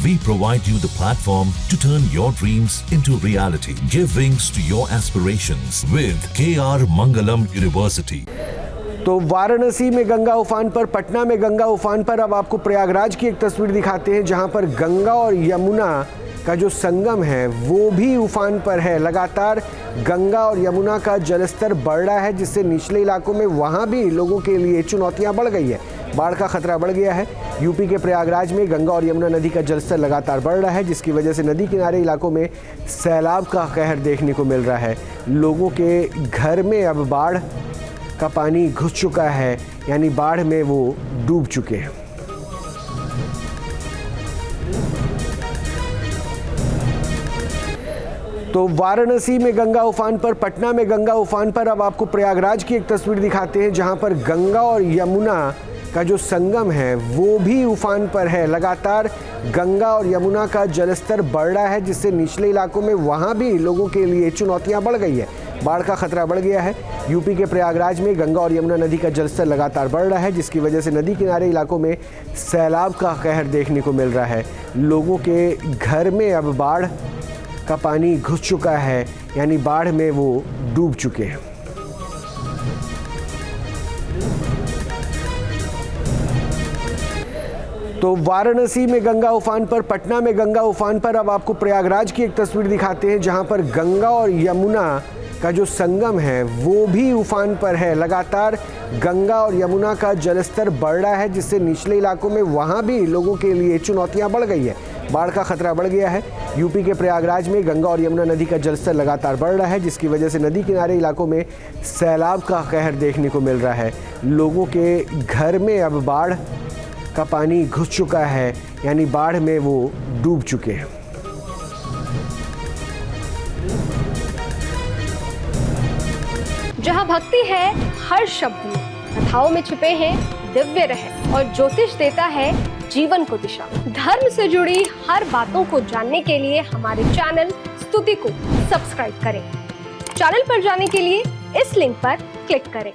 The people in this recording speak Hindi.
We provide you the platform to turn your dreams into reality. Give wings to your aspirations with KR Mangalam University. तो वाराणसी में गंगा उफान पर, पटना में गंगा उफान पर, अब आपको प्रयागराज की एक तस्वीर दिखाते हैं जहां पर गंगा और यमुना का जो संगम है वो भी उफान पर है। लगातार गंगा और यमुना का जलस्तर बढ़ रहा है, जिससे निचले इलाकों में वहां भी लोगों के लिए चुनौतियां बढ़ गई है। बाढ़ का खतरा बढ़ गया है। यूपी के प्रयागराज में गंगा और यमुना नदी का जलस्तर लगातार बढ़ रहा है, जिसकी वजह से नदी किनारे इलाकों में सैलाब का कहर देखने को मिल रहा है। लोगों के घर में अब बाढ़ का पानी घुस चुका है, यानी बाढ़ में वो डूब चुके हैं। तो वाराणसी में गंगा उफान पर, पटना में गंगा उफान पर, अब आपको प्रयागराज की एक तस्वीर दिखाते हैं जहां पर गंगा और यमुना का जो संगम है वो भी उफान पर है। लगातार गंगा और यमुना का जलस्तर बढ़ रहा है, जिससे निचले इलाकों में वहां भी लोगों के लिए चुनौतियां बढ़ गई है। बाढ़ का खतरा बढ़ गया है। यूपी के प्रयागराज में गंगा और यमुना नदी का जलस्तर लगातार बढ़ रहा है, जिसकी वजह से नदी किनारे इलाकों में सैलाब का कहर देखने को मिल रहा है। लोगों के घर में अब बाढ़ का पानी घुस चुका है, यानी बाढ़ में वो डूब चुके हैं। तो वाराणसी में गंगा उफान पर, पटना में गंगा उफान पर, अब आपको प्रयागराज की एक तस्वीर दिखाते हैं जहां पर गंगा और यमुना का जो संगम है वो भी उफान पर है। लगातार गंगा और यमुना का जलस्तर बढ़ रहा है, जिससे निचले इलाकों में वहां भी लोगों के लिए चुनौतियां बढ़ गई है। बाढ़ का खतरा बढ़ गया है। यूपी के प्रयागराज में गंगा और यमुना नदी का जलस्तर लगातार बढ़ रहा है, जिसकी वजह से नदी किनारे इलाकों में सैलाब का कहर देखने को मिल रहा है। लोगों के घर में अब बाढ़ का पानी घुस चुका है, यानी बाढ़ में वो डूब चुके हैं। जहाँ भक्ति है हर शब्द में, कथाओं में छिपे हैं दिव्य रहस्य और ज्योतिष देता है जीवन को दिशा। धर्म से जुड़ी हर बातों को जानने के लिए हमारे चैनल स्तुति को सब्सक्राइब करें। चैनल पर जाने के लिए इस लिंक पर क्लिक करें।